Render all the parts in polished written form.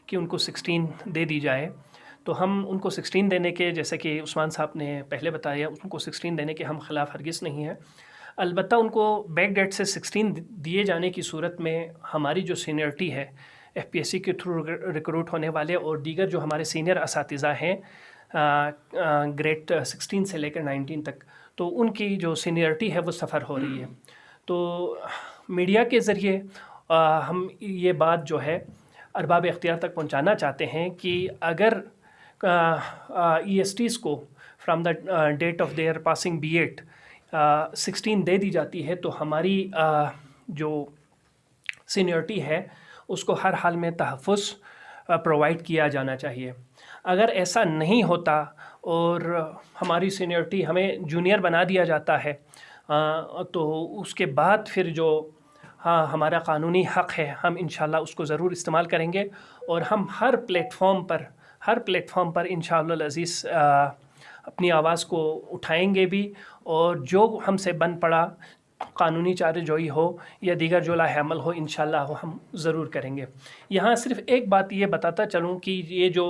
کہ ان کو 16 دے دی جائے، تو ہم ان کو 16 دینے کے، جیسے کہ عثمان صاحب نے پہلے بتایا، ان کو 16 دینے کے ہم خلاف ہرگز نہیں ہیں. البتہ ان کو بیک ڈیٹ سے 16 دیے جانے کی صورت میں ہماری جو سینئرٹی ہے ایف پی ایس سی کے تھرو ریکروٹ ہونے والے اور دیگر جو ہمارے سینئر اساتذہ ہیں گریڈ 16 سے لے کر 19 تک، تو ان کی جو سینئرٹی ہے وہ سفر ہو رہی ہے. تو میڈیا کے ذریعے ہم یہ بات جو ہے ارباب اختیار تک پہنچانا چاہتے ہیں کہ اگر ای ایس ٹیز کو from the date of their passing B Ed 16 دے دی جاتی ہے تو ہماری جو سینئرٹی ہے اس کو ہر حال میں تحفظ پرووائڈ کیا جانا چاہیے. اگر ایسا نہیں ہوتا اور ہماری سینئرٹی ہمیں جونیئر بنا دیا جاتا ہے تو اس کے بعد پھر جو ہمارا قانونی حق ہے ہم انشاءاللہ اس کو ضرور استعمال کریں گے، اور ہم ہر پلیٹ فارم پر انشاءاللہ العزیز اپنی آواز کو اٹھائیں گے بھی، اور جو ہم سے بن پڑا قانونی چارہ جوئی ہو یا دیگر جو لاہ عمل ہو انشاءاللہ ہم ضرور کریں گے. یہاں صرف ایک بات یہ بتاتا چلوں کہ یہ جو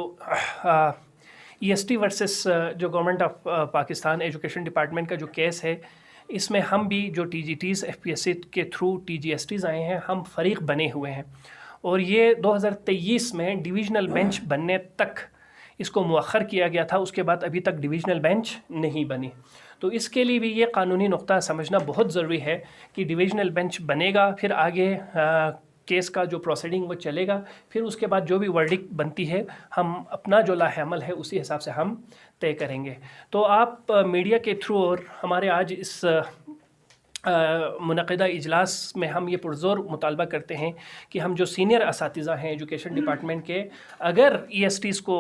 ای ایس ٹی ورسز جو government of Pakistan education department کا جو کیس ہے، اس میں ہم بھی جو T G Ts F P S C کے تھرو ٹی جی ایس ٹیز آئے ہیں، ہم فریق بنے ہوئے ہیں، اور یہ 2023 میں ڈویژنل بینچ بننے تک اس کو مؤخر کیا گیا تھا. اس کے بعد ابھی تک ڈویژنل بینچ نہیں بنی. تو اس کے لیے بھی یہ قانونی نقطہ سمجھنا بہت ضروری ہے کہ ڈویژنل بینچ بنے گا، پھر آگے کیس کا جو پروسیڈنگ وہ چلے گا، پھر اس کے بعد جو بھی ورڈکٹ بنتی ہے ہم اپنا جو لاہ عمل ہے اسی حساب سے ہم طے کریں گے. تو آپ میڈیا کے تھرو اور ہمارے آج اس منعقدہ اجلاس میں ہم یہ پرزور مطالبہ کرتے ہیں کہ ہم جو سینئر اساتذہ ہیں ایجوکیشن ڈپارٹمنٹ کے، اگر ای ایس ٹیز کو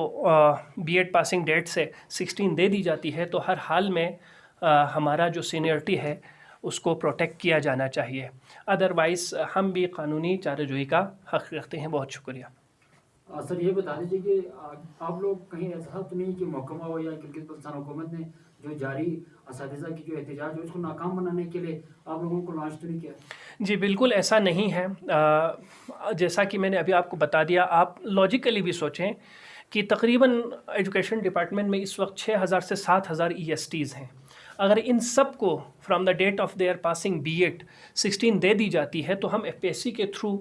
بی ایڈ پاسنگ ڈیٹ سے 16 دے دی جاتی ہے تو ہر حال میں ہمارا جو سینئرٹی ہے اس کو پروٹیکٹ کیا جانا چاہیے. ادروائز ہم بھی قانونی چارہ جوئی کا حق رکھتے ہیں. بہت شکریہ. سر یہ بتا دیجیے کہ آپ لوگ کہیں ایسا تو نہیں کہ محکمہ ہو یا کرکٹ پاکستان حکومت نے جو جاری اساتذہ کی جو احتجاج ہے اس کو ناکام بنانے کے لیے آپ لوگوں کو لانچ تو نہیں کیا؟ جی بالکل ایسا نہیں ہے. جیسا کہ میں نے ابھی آپ کو بتا دیا، آپ لاجیکلی بھی سوچیں کہ تقریباً ایجوکیشن ڈپارٹمنٹ میں اس وقت 6000 سے 7000 ای ایس ٹیز ہیں. اگر ان سب کو from the date of their passing B Ed 16 دے دی جاتی ہے تو ہم ایف پی ایس سی کے تھرو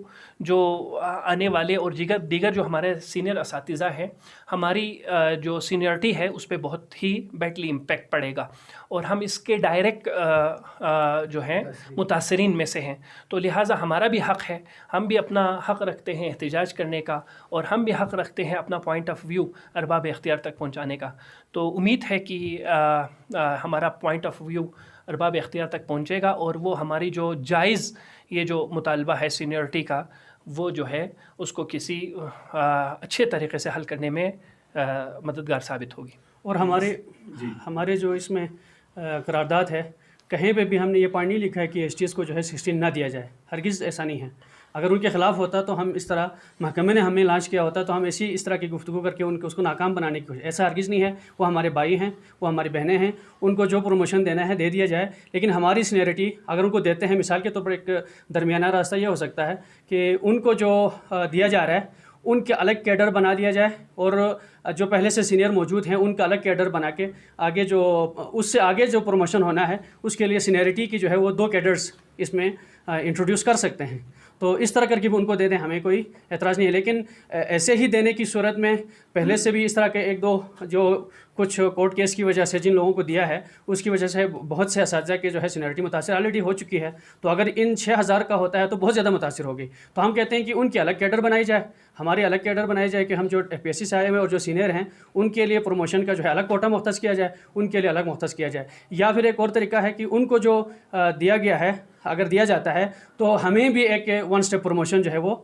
جو آنے والے اور دیگر جو ہمارے سینئر اساتذہ ہیں، ہماری جو سینئرٹی ہے اس پہ بہت ہی بیڈلی امپیکٹ پڑے گا، اور ہم اس کے ڈائریکٹ جو ہیں متاثرین میں سے ہیں. تو لہٰذا ہمارا بھی حق ہے، ہم بھی اپنا حق رکھتے ہیں احتجاج کرنے کا، اور ہم بھی حق رکھتے ہیں اپنا پوائنٹ آف ویو ارباب اختیار تک پہنچانے کا. تو امید ہے کہ ہمارا پوائنٹ آف ویو ارباب اختیار تک پہنچے گا، اور وہ ہماری جو جائز یہ جو مطالبہ ہے سینئرٹی کا، وہ جو ہے اس کو کسی اچھے طریقے سے حل کرنے میں مددگار ثابت ہوگی. اور ہمارے جو اس میں قرارداد ہے، کہیں پہ بھی ہم نے یہ پوائنٹ نہیں لکھا ہے کہ ایس ٹی ایس کو جو ہے 16 نہ دیا جائے. ہرگز ایسا نہیں ہے. اگر ان کے خلاف ہوتا تو ہم اس طرح محکمے نے ہمیں لانچ کیا ہوتا تو ہم اس طرح کی گفتگو کر کے اس کو ناکام بنانے کی کوشش. ایسا ہرگز نہیں ہے. وہ ہمارے بھائی ہیں، وہ ہماری بہنیں ہیں، ان کو جو پروموشن دینا ہے دے دیا جائے. لیکن ہماری سینئرٹی اگر ان کو دیتے ہیں، مثال کے طور پر ایک درمیانہ راستہ یہ ہو سکتا ہے کہ ان کو جو دیا جا رہا ہے ان کے الگ کیڈر بنا دیا جائے، اور جو پہلے سے سینئر موجود ہیں ان کا الگ کیڈر بنا کے آگے جو اس سے آگے جو پروموشن ہونا ہے اس کے لیے سینئرٹی کی جو ہے وہ 2 کیڈرز اس میں انٹروڈیوس کر سکتے ہیں. تو اس طرح کر کے بھی ان کو دے دیں، ہمیں کوئی اعتراض نہیں ہے. لیکن ایسے ہی دینے کی صورت میں پہلے سے بھی اس طرح کے 1-2 جو کچھ کورٹ کیس کی وجہ سے جن لوگوں کو دیا ہے اس کی وجہ سے بہت سے اساتذہ کے جو ہے سینئرٹی متاثر آلریڈی ہو چکی ہے. تو اگر ان 6000 کا ہوتا ہے تو بہت زیادہ متاثر ہوگی. تو ہم کہتے ہیں کہ ان کی الگ کیڈر بنائی جائے، ہماری الگ کیڈر بنائی جائے کہ ہم جو ایف پی ایس سی سے آئے ہوئے اور جو سینئر ہیں ان کے لیے پروموشن کا جو ہے الگ کوٹا مختص کیا جائے، ان کے لیے الگ مختص کیا جائے. یا پھر ایک اور طریقہ ہے کہ ان کو جو دیا گیا ہے اگر دیا جاتا ہے تو ہمیں بھی ایک 1 اسٹیپ پروموشن جو ہے وہ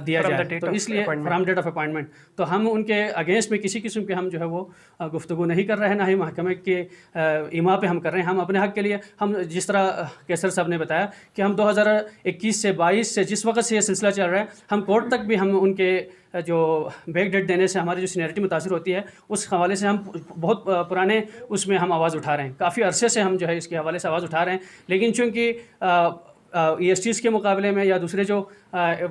دیا جائے. تو اس لیے فرام ڈیٹ آف اپائنٹمنٹ تو ہم ان کے اگینسٹ میں کسی قسم کے ہم جو ہے وہ گفتگو نہیں کر رہے ہیں، نہ ہی محکمے کے ایما پہ ہم کر رہے ہیں. ہم اپنے حق کے لیے ہم جس طرح کیسر صاحب نے بتایا کہ ہم 2021 سے 22 سے جس وقت سے یہ سلسلہ چل رہا ہے ہم کورٹ تک بھی ہم ان کے جو بیک ڈیٹ دینے سے ہماری جو سینئرٹی متاثر ہوتی ہے اس حوالے سے ہم بہت پرانے اس میں ہم آواز اٹھا رہے ہیں. کافی عرصے سے ہم جو ہے اس کے حوالے سے آواز اٹھا رہے ہیں. لیکن چونکہ ESTs کے مقابلے میں یا دوسرے جو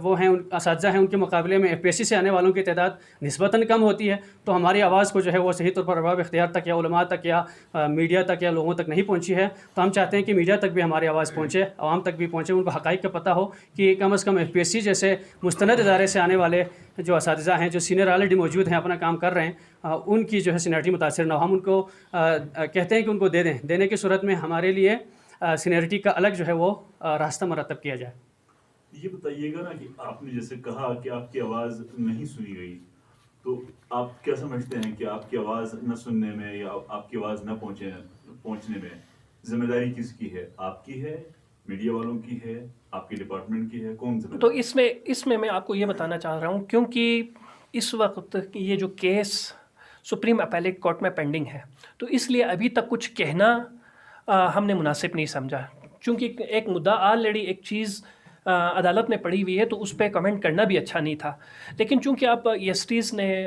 وہ ہیں اساتذہ ہیں ان کے مقابلے میں FPSC سے آنے والوں کی تعداد نسبتاً کم ہوتی ہے، تو ہماری آواز کو جو ہے وہ صحیح طور پر ارباب اختیار تک یا علماء تک یا میڈیا تک یا لوگوں تک نہیں پہنچی ہے. تو ہم چاہتے ہیں کہ میڈیا تک بھی ہماری آواز پہنچے، عوام تک بھی پہنچے، ان کو حقائق کا پتہ ہو کہ کم از کم FPSC جیسے مستند ادارے سے آنے والے جو اساتذہ ہیں جو سینئر آلریڈی موجود ہیں اپنا کام کر رہے ہیں ان کی جو ہے سینئرٹی متاثر نہ ہو. ہم ان کو کہتے ہیں کہ ان کو دے دیں، دینے کی صورت میں ہمارے لیے سینئرٹی کا الگ جو ہے وہ راستہ مرتب کیا جائے. یہ بتائیے گا نا کہ آپ نے جیسے کہا کہ آپ کی آواز نہیں سنی گئی، تو آپ کیا سمجھتے ہیں کہ آپ کی آواز نہ سننے میں یا آپ کی آواز نہ پہنچنے میں ذمہ داری کس کی ہے؟ آپ کی ہے، میڈیا والوں کی ہے، آپ کے ڈپارٹمنٹ کی ہے؟ کون ذمہ؟ تو اس میں آپ کو یہ بتانا چاہ رہا ہوں، کیونکہ اس وقت یہ جو کیس سپریم اپیلیٹ کورٹ میں پینڈنگ ہے، تو اس لیے ابھی تک کچھ کہنا ہم نے مناسب نہیں سمجھا، چونکہ ایک مدعا آلریڈی ایک چیز عدالت میں پڑی ہوئی ہے تو اس پہ کمنٹ کرنا بھی اچھا نہیں تھا. لیکن چونکہ اب ESTs نے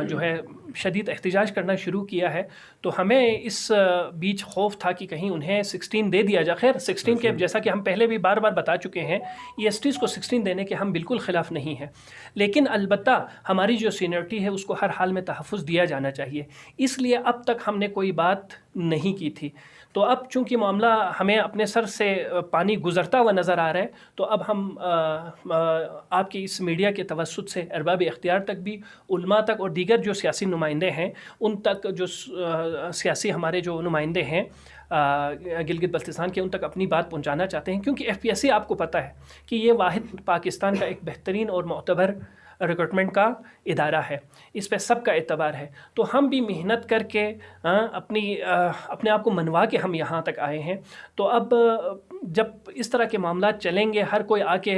جو ہے شدید احتجاج کرنا شروع کیا ہے تو ہمیں اس بیچ خوف تھا کہ کہیں انہیں 16 دے دیا جائے. خیر 16 کے جیسا کہ ہم پہلے بھی بار بار بتا چکے ہیں، ESTs کو 16 دینے کے ہم بالکل خلاف نہیں ہیں، لیکن البتہ ہماری جو سینئرٹی ہے اس کو ہر حال میں تحفظ دیا جانا چاہیے. اس لیے اب تک ہم نے کوئی بات نہیں کی تھی. تو اب چونکہ معاملہ ہمیں اپنے سر سے پانی گزرتا ہوا نظر آ رہا ہے تو اب ہم آپ کی اس میڈیا کے توسط سے ارباب اختیار تک بھی، علماء تک اور دیگر جو سیاسی نمائندے ہیں ان تک، جو سیاسی ہمارے جو نمائندے ہیں گلگت بلتستان کے، ان تک اپنی بات پہنچانا چاہتے ہیں. کیونکہ FPSC آپ کو پتہ ہے کہ یہ واحد پاکستان کا ایک بہترین اور معتبر ریکروٹمنٹ کا ادارہ ہے، اس پہ سب کا اعتبار ہے. تو ہم بھی محنت کر کے اپنے آپ کو منوا کے ہم یہاں تک آئے ہیں. تو اب جب اس طرح کے معاملات چلیں گے، ہر کوئی آ کے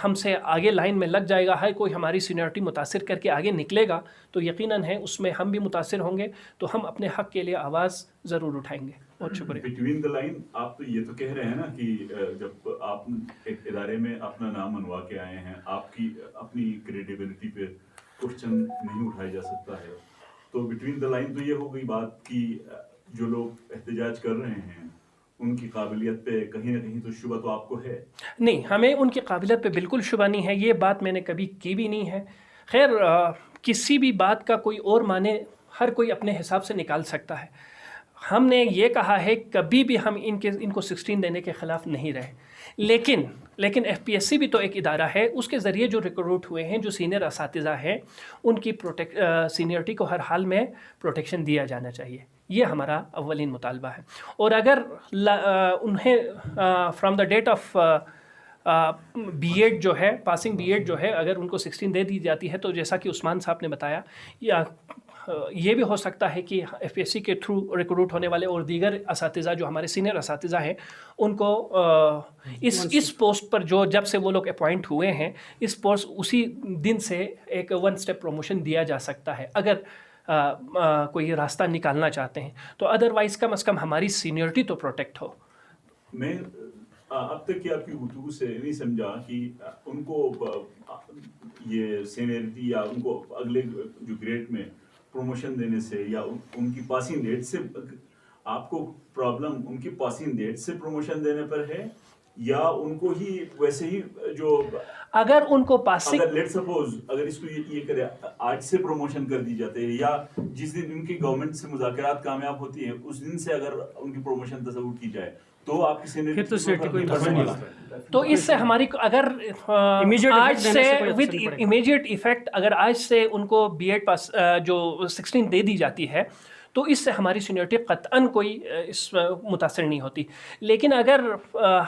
ہم سے آگے لائن میں لگ جائے گا، ہر کوئی ہماری سینئرٹی متاثر کر کے آگے نکلے گا، تو یقیناً ہے اس میں ہم بھی متاثر ہوں گے. تو ہم اپنے حق کے لیے آواز ضرور اٹھائیں گے. بہت شکریہ. بٹوین دا لائن آپ تو یہ تو کہہ رہے ہیں نا کہ جب آپ ایک ادارے میں اپنا نام منوا کے آئے ہیں، آپ کی اپنی کریڈیبلٹی پہ کوشچن نہیں اٹھایا جا سکتا ہے. تو بٹوین دا لائن تو یہ ہو گئی بات کہ جو لوگ احتجاج کر رہے ہیں ان کی قابلیت پہ کہیں نہ کہیں تو شبہ تو آپ کو ہے. نہیں، ہمیں ان کی قابلیت پہ بالکل شبہ نہیں ہے، یہ بات میں نے کبھی کی بھی نہیں ہے. خیر کسی بھی بات کا کوئی اور معنی ہر کوئی اپنے حساب سے نکال سکتا ہے. ہم نے یہ کہا ہے کبھی بھی ہم ان کو 16 دینے کے خلاف نہیں رہے، لیکن FPSC بھی تو ایک ادارہ ہے، اس کے ذریعے جو ریکروٹ ہوئے ہیں، جو سینئر اساتذہ ہیں، ان کی سینئرٹی کو ہر حال میں پروٹیکشن دیا جانا چاہیے. یہ ہمارا اولین مطالبہ ہے. اور اگر انہیں from the date of B.Ed جو ہے، پاسنگ B.Ed جو ہے، اگر ان کو 16 دے دی جاتی ہے تو جیسا کہ عثمان صاحب نے بتایا، یا یہ بھی ہو سکتا ہے کہ FPSC کے تھرو ریکروٹ ہونے والے اور دیگر اساتذہ جو ہمارے سینئر اساتذہ ہیں ان کو اس پوسٹ پر جب سے وہ لوگ اپوائنٹ ہوئے ہیں، اس پوسٹ اسی دن سے ایک 1 اسٹیپ پروموشن دیا جا سکتا ہے اگر کوئی راستہ نکالنا چاہتے ہیں. تو ادروائز کم از کم ہماری سینئرٹی تو پروٹیکٹ ہو. میں اب تک کی آپ کی گفتگو سے نہیں سمجھا کہ ان کو یہ سینئرٹی یا ان کو اگلے جو گریڈ میں پروموشن دینے سے یا ان کی پاسنگ ڈیٹ سے آپ کو پرابلم ان کی پاسنگ ڈیٹ سے پروموشن دینے پر ہے، یا ان کو ہی ویسے ہی جو اگر ان کو پاسنگ، اگر لیٹ سپوز اگر اس کو یہ کرے آج سے پروموشن کر دی جاتے ہیں، یا جس دن ان کی گورنمنٹ سے مذاکرات کامیاب ہوتی ہیں اس دن سے اگر ان کی پروموشن تصور کی جائے تو آپ کی سینئرٹی تو اس سے ہماری اگر آج سے ود امیجیٹ ایفیکٹ اگر آج سے ان کو B.Ed پاس جو 16 دے دی جاتی ہے تو اس سے ہماری سینئرٹی قطعاً کوئی اس متاثر نہیں ہوتی. لیکن اگر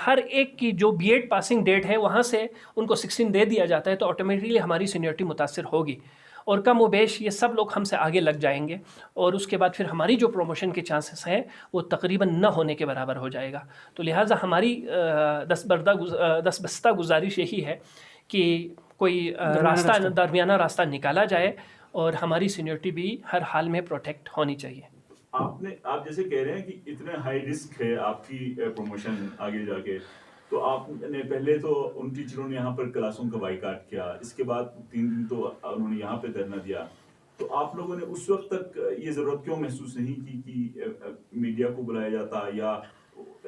ہر ایک کی جو B.Ed پاسنگ ڈیٹ ہے وہاں سے ان کو 16 دے دیا جاتا ہے تو آٹومیٹکلی ہماری سینئرٹی متاثر ہوگی، اور کم و بیش یہ سب لوگ ہم سے آگے لگ جائیں گے، اور اس کے بعد پھر ہماری جو پروموشن کے چانسز ہیں وہ تقریباً نہ ہونے کے برابر ہو جائے گا. تو لہٰذا ہماری دستبستہ گزارش یہی ہے کہ کوئی درمیانہ راستہ نکالا جائے اور ہماری سینئرٹی بھی ہر حال میں پروٹیکٹ ہونی چاہیے. آپ جیسے کہہ رہے ہیں کہ اتنے ہائی رسک ہے آپ کی پروموشن آگے جا کے، تو آپ نے پہلے تو ان ٹیچروں نے یہاں پر کلاسوں کا بائیکاٹ کیا، اس کے بعد 3 دن تو انہوں نے یہاں پہ دھرنا دیا. تو آپ لوگوں نے اس وقت تک یہ ضرورت کیوں محسوس نہیں کی کہ میڈیا کو بلایا جاتا یا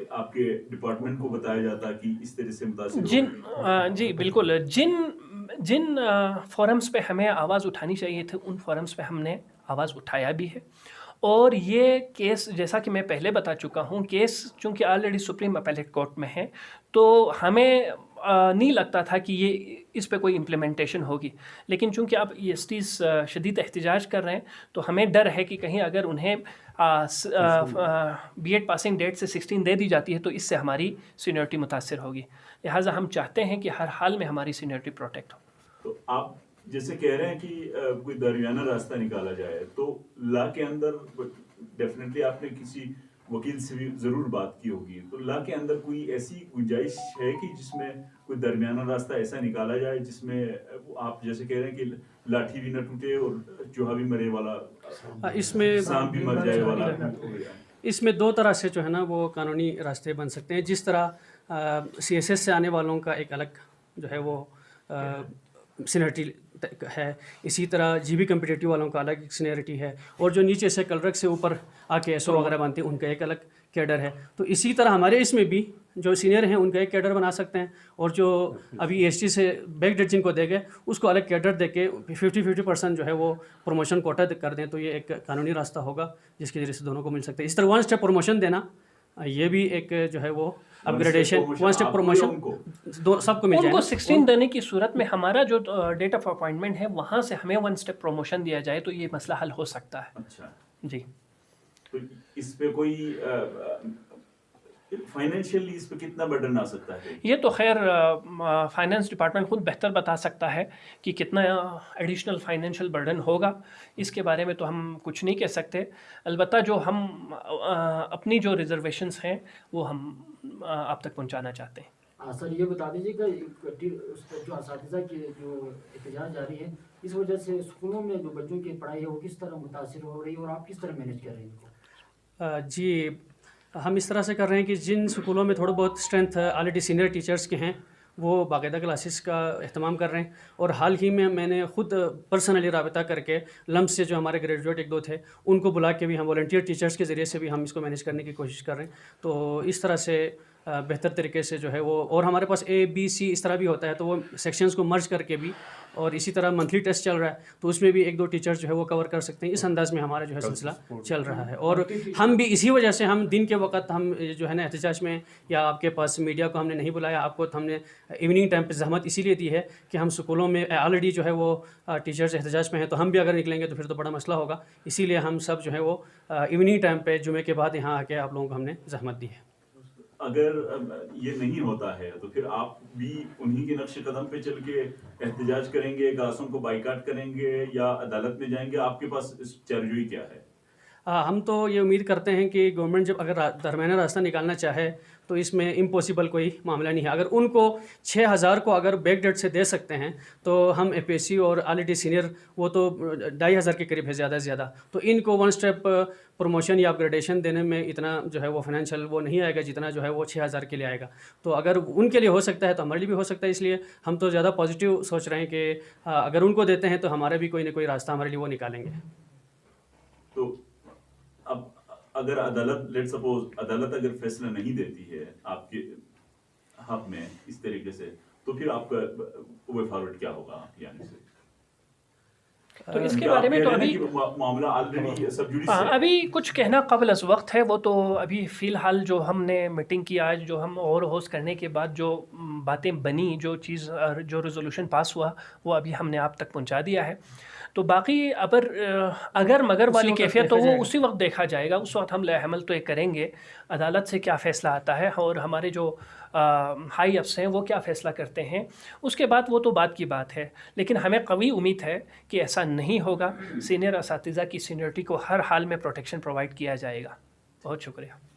آپ کے ڈپارٹمنٹ کو بتایا جاتا کہ اس طرح سے متاثر جی بالکل، جن فورمز پہ ہمیں آواز اٹھانی چاہیے تھی ان فورمز پہ ہم نے آواز اٹھایا بھی ہے، اور یہ کیس جیسا کہ میں پہلے بتا چکا ہوں، کیس چونکہ آلریڈی سپریم اپیلیٹ کورٹ میں ہے، تو ہمیں نہیں لگتا تھا کہ یہ اس پہ کوئی امپلیمنٹیشن ہوگی، لیکن چونکہ اب ایس ٹیز شدید احتجاج کر رہے ہیں تو ہمیں ڈر ہے کہ کہیں اگر انہیں بی ایڈ پاسنگ ڈیٹ سے 16 دے دی جاتی ہے تو اس سے ہماری سینئرٹی متاثر ہوگی، لہٰذا ہم چاہتے ہیں کہ ہر حال میں ہماری سینئرٹی پروٹیکٹ ہو۔ تو آپ جیسے کہہ رہے ہیں کہ کوئی درمیانہ راستہ نکالا جائے، تو لا کے اندر ڈیفینیٹلی آپ نے کسی وکیل سے بھی ضرور بات کی ہوگی، تو لا کے اندر کوئی ایسی گنجائش ہے کہ جس میں کوئی درمیانہ راستہ ایسا نکالا جائے جس میں آپ جیسے کہہ رہے ہیں کہ لاٹھی بھی نہ ٹوٹے اور چوہا بھی مرے والا، اس میں سانپ بھی مر جائے والا ہو جائے؟ اس میں دو طرح سے جو ہے نا وہ قانونی راستے بن سکتے ہیں، جس طرح سی ایس ایس سے آنے والوں کا ایک الگ جو ہے وہ سینئرٹی ہے، اسی طرح جی بی کمپٹیٹیو والوں کا الگ سینئرٹی ہے، اور جو نیچے سے کلرک سے اوپر آ کے ایس او وغیرہ بنتے ہیں ان کا ایک الگ کیڈر ہے۔ تو اسی طرح ہمارے اس میں بھی جو سینئر ہیں ان کا ایک کیڈر بنا سکتے ہیں، اور جو ابھی ایس ٹی سے بیک ڈیٹ جن کو دے گئے اس کو الگ کیڈر دے کے 50% جو ہے وہ پروموشن کوٹا کر دیں، تو یہ ایک قانونی راستہ ہوگا جس کے ذریعے سے دونوں کو مل سکتا ہے۔ اس طرح ون اسٹیپ پروموشن دینا یہ بھی ایک جو ہے وہ اپ گریڈیشن، ون اسٹیپ پروموشن سب کو مل جائے۔ ان کو 16 دینے کی صورت میں ہمارا جو ڈیٹ آف اپوائنٹمنٹ ہے وہاں سے ہمیں ون اسٹیپ پروموشن دیا جائے تو یہ مسئلہ حل ہو سکتا ہے۔ اچھا جی، تو اس پہ کوئی فائنینشیلی اس پہ کتنا برڈن آ سکتا ہے؟ یہ تو خیر فائنانس ڈپارٹمنٹ خود بہتر بتا سکتا ہے کہ کتنا ایڈیشنل فائنینشیل برڈن ہوگا، اس کے بارے میں تو ہم کچھ نہیں کہہ سکتے، البتہ جو ہم اپنی جو ریزرویشنز ہیں وہ ہم آپ تک پہنچانا چاہتے ہیں۔ سر یہ بتا دیجیے کہ جو اساتذہ کی جو احتجاج جاری ہے اس وجہ سے اسکولوں میں جو بچوں کی پڑھائی ہے وہ کس طرح متاثر ہو رہی ہے اور آپ کس طرح مینیج کر رہے ہیں ان کو؟ جی ہم اس طرح سے کر رہے ہیں کہ جن اسکولوں میں تھوڑا بہت اسٹرینتھ آلریڈی سینئر ٹیچرس کے ہیں وہ باقاعدہ کلاسز کا اہتمام کر رہے ہیں، اور حال ہی میں نے خود پرسنلی رابطہ کر کے لمس سے جو ہمارے گریجویٹ ایک دو تھے ان کو بلا کے بھی ہم والنٹیئر ٹیچرس کے ذریعے سے بھی ہم اس کو مینیج کرنے کی کوشش کر رہے ہیں، تو اس طرح سے بہتر طریقے سے جو ہے وہ، اور ہمارے پاس اے بی سی اس طرح بھی ہوتا ہے تو وہ سیکشنز کو مرج کر کے بھی، اور اسی طرح منتھلی ٹیسٹ چل رہا ہے تو اس میں بھی ایک دو ٹیچرز جو ہے وہ کور کر سکتے ہیں، اس انداز میں ہمارا جو ہے سلسلہ چل رہا ہے۔ اور ہم بھی اسی وجہ سے ہم دن کے وقت ہم جو ہے نا احتجاج میں، یا آپ کے پاس میڈیا کو ہم نے نہیں بلایا، آپ کو ہم نے ایوننگ ٹائم پہ زحمت اسی لیے دی ہے کہ ہم اسکولوں میں آلریڈی جو ہے وہ ٹیچرز احتجاج میں ہیں، تو ہم بھی اگر نکلیں گے تو پھر تو بڑا مسئلہ ہوگا، اسی لیے ہم سب جو ہے وہ ایوننگ ٹائم پہ جمعے کے بعد یہاں آ کے آپ لوگوں کو ہم نے زحمت دی ہے۔ اگر یہ نہیں ہوتا ہے تو پھر آپ بھی انہی کے نقش قدم پہ چل کے احتجاج کریں گے، کلاسوں کو بائیکاٹ کریں گے یا عدالت میں جائیں گے؟ آپ کے پاس چارجوئی کیا ہے؟ ہم تو یہ امید کرتے ہیں کہ گورنمنٹ جب اگر درمیانہ راستہ نکالنا چاہے تو اس میں امپاسبل کوئی معاملہ نہیں ہے۔ اگر ان کو 6000 کو اگر بیک ڈیٹ سے دے سکتے ہیں تو ہم اے پی ایس سی اور آلریڈی سینئر وہ تو 2500 کے قریب ہے زیادہ سے زیادہ، تو ان کو ون اسٹیپ پروموشن یا اپ گریڈیشن دینے میں اتنا جو ہے وہ فائنینشیل وہ نہیں آئے گا جتنا جو ہے وہ 6000 کے لیے آئے گا، تو اگر ان کے لیے ہو سکتا ہے تو ہمارے لیے بھی ہو سکتا ہے، اس لیے ہم تو زیادہ پازیٹیو سوچ رہے ہیں کہ اگر ان کو دیتے ہیں تو ہمارا بھی کوئی نہ کوئی راستہ ہمارے لیے وہ نکالیں گے۔ تو اب اگر عدالت لیٹ سپوز عدالت اگر فیصلہ نہیں دیتی ہے آپ کے حق میں اس طریقے سے، تو پھر آپ کا وے فارورڈ کیا ہوگا؟ یعنی سے تو اس کے بارے میں تو ابھی معاملہ آلریڈی سب جوڈیس ہے، ابھی کچھ کہنا قبل از وقت ہے، وہ تو ابھی فی الحال جو ہم نے میٹنگ کی آج، جو ہم اور ہوسٹ کرنے کے بعد جو باتیں بنی، جو چیز جو ریزولوشن پاس ہوا وہ ابھی ہم نے آپ تک پہنچا دیا ہے، تو باقی اگر مگر والی کیفیت تو وہ اسی وقت دیکھا جائے گا، اس وقت ہم لائحہ عمل تو یہ کریں گے، عدالت سے کیا فیصلہ آتا ہے اور ہمارے جو ہائی افس ہیں وہ کیا فیصلہ کرتے ہیں، اس کے بعد وہ تو بات کی بات ہے، لیکن ہمیں قوی امید ہے کہ ایسا نہیں ہوگا، سینئر اساتذہ کی سینئرٹی کو ہر حال میں پروٹیکشن پرووائڈ کیا جائے گا۔ بہت شکریہ۔